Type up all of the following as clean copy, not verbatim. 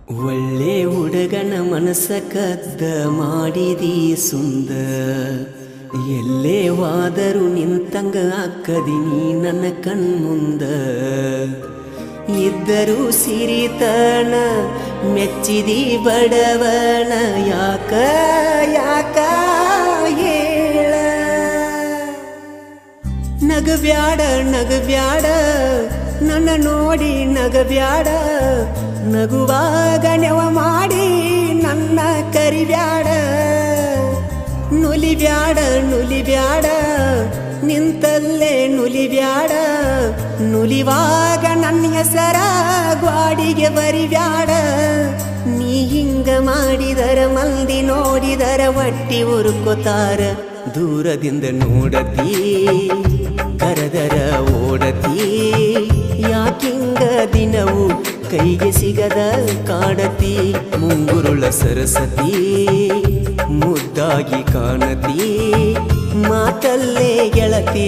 ಒಳ್ಳೆ ಹುಡುಗನ ಮನಸ್ಸ ಕದ್ದ ಮಾಡಿದಿ ಸುಂದ ಎಲ್ಲೇ ವಾದರೂ ನಿಂತಂಗ ಅಕ್ಕದಿನಿ ನನ್ನ ಕಣ್ಮುಂದ ಇದ್ದರೂ ಸಿರಿತನ ಮೆಚ್ಚಿದಿ ಬಡವನ ಯಾಕ ಯಾಕ ಹೇಳ ನಗಬ್ಯಾಡ ನಗಬ್ಯಾಡ ನನ್ನ ನೋಡಿ ನಗಬ್ಯಾಡ ನಗುವಾಗ ನೆವ ಮಾಡಿ ನನ್ನ ಕರಿಬ್ಯಾಡ ನುಲಿಬ್ಯಾಡ ನುಲಿಬ್ಯಾಡ ನಿಂತಲ್ಲೇ ನುಲಿಬ್ಯಾಡ ನುಲಿವಾಗ ನನ್ನ ಹೆಸರ ಗ್ವಾಡಿಗೆ ಬರಿಬ್ಯಾಡ ನೀ ಹಿಂಗ ಮಾಡಿದರ ಮಂದಿ ನೋಡಿದರ ಒಟ್ಟಿ ಉರುಕೋತಾರ ದೂರದಿಂದ ನೋಡತಿ ಕರೆದರ ಓಡತಿ ಯಾಕಿಂಗ ದಿನವು ಕೈಗೆ ಸಿಗದ ಕಾಡತಿ ಮುಂಗುರುಳ ಸರಸತಿ ಮುದ್ದಾಗಿ ಕಾಣತಿ ಮಾತಲ್ಲೇ ಗೆಳತಿ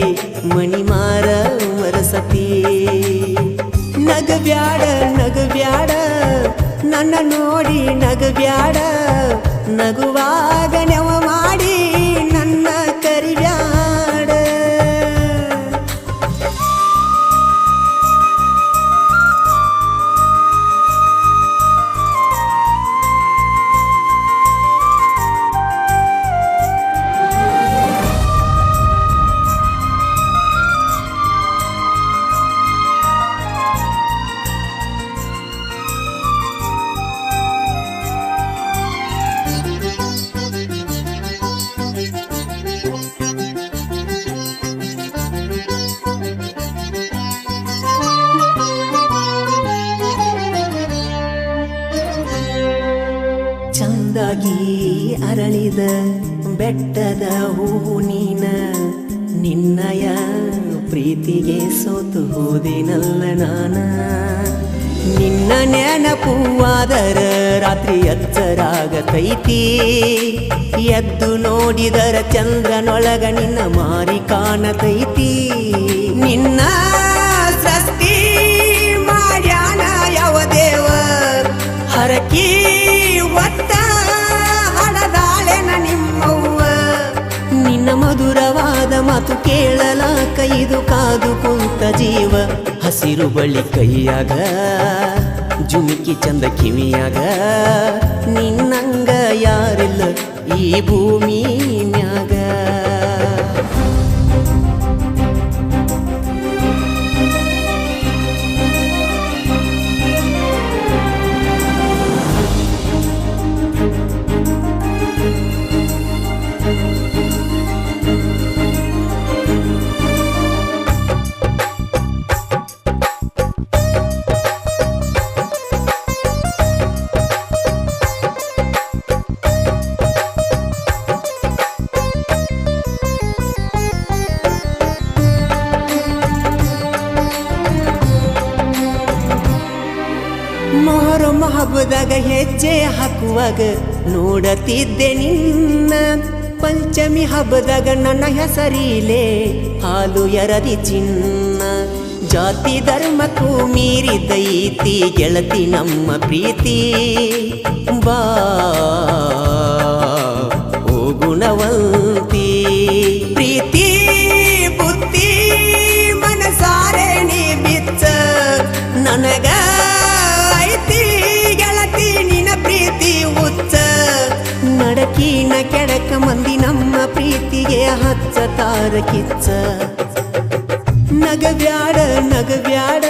ಮಣಿಮಾರ ಮರಸತಿ ನಗಬ್ಯಾಡ ನಗಬ್ಯಾಡ ನನ್ನ ನೋಡಿ ನಗಬ್ಯಾಡ ನಗುವಾಗ ನೆವ ಮಾಡಿ ನನ್ನ ಕರಿಬ್ಯಾಡ ಚಂದಾಗಿ ಅರಳಿದ ಬೆಟ್ಟದ ಹೂವು ನೀನ ನಿನ್ನಯ ಪ್ರೀತಿಗೆ ಸೋತು ಹೋದಿನಲ್ಲ ನಾನ ನಿನ್ನ ನೆನಪುವಾದರ ರಾತ್ರಿ ಎಚ್ಚರಾಗತೈತಿ ಎದ್ದು ನೋಡಿದರ ಚಂದ್ರನೊಳಗ ನಿನ್ನ ಮಾರಿ ಕಾಣತೈತಿ ನಿನ್ನ ಸೃಷ್ಟಿ ಮಾಡ್ಯಾನ ಯಾವ ದೇವ ಹರಕಿ ಒತ್ತ ಹಡದಾಳೆನ ನಿಮ್ಮವ್ವ ನಿನ್ನ ಮಧುರವಾದ ಮಾತು ಕೇಳಲಾಕ ಇದು ಕಾದು ಕುಂತ ಜೀವ ಹಸಿರು ಬಳಿ ಕೈಯಾಗ ಜುಮಿಕಿ ಚಂದ ಕಿವಿಯಾಗ ನಿನ್ನಂಗ ಯಾರಿಲ್ಲ ಈ ಭೂಮಿ ಮ್ಯಾಗ ಮೊಹರಂ ಹಬ್ಬದಾಗ ಹೆಜ್ಜೆ ಹಾಕುವಾಗ ನೋಡತಿದ್ದೆ ನಿನ್ನ ಪಂಚಮಿ ಹಬ್ಬದಾಗ ನನ್ನ ಹೆಸರಿಲೆ ಹಾಲು ಎರದಿ ಚಿನ್ನ ಜಾತಿ ಧರ್ಮಕ್ಕೂ ಮೀರಿದೈತಿ ಗೆಳತಿ ನಮ್ಮ ಪ್ರೀತಿ ಬಾ ಓ ಗುಣವಂತಿ ಪ್ರೀತಿ ಬುದ್ಧಿ ಮನಸಾರೆ ನೀ ಬಿಚ್ಚ ನನಗ ನಡಕಿನ ಕೆಡಕ ಮಂದಿ ನಮ್ಮ ಪ್ರೀತಿಗೆ ಹಚ್ಚತಾರ ಕಿಚ್ಚ ನಗಬ್ಯಾಡ ನಗಬ್ಯಾಡ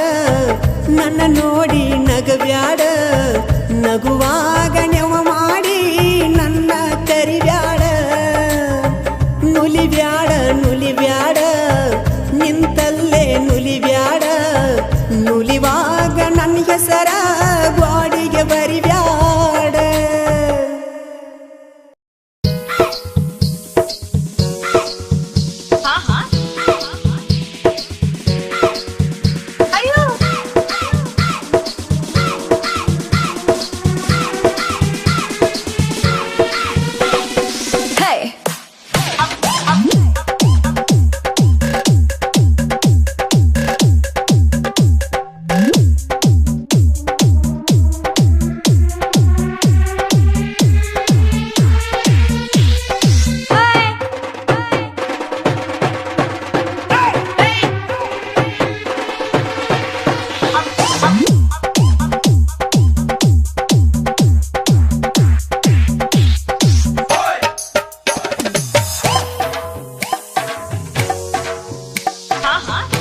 ನನ್ನ ನೋಡಿ ನಗಬ್ಯಾಡ ನಗುವಾಗ ನೆವ ಮಾಡಿ ನನ್ನ ಕರಿಬ್ಯಾಡ ನುಲಿಬ್ಯಾಡ ನುಲಿಬ್ಯಾಡ ನಿಂತಲ್ಲೇ ನುಲಿಬ್ಯಾಡ ನುಲಿವಾಗ ನನ್ನ ಹೆಸರ ಗ್ವಾಡಿಗೆ ಬರಿಬ್ಯಾಡ ಆಹಾ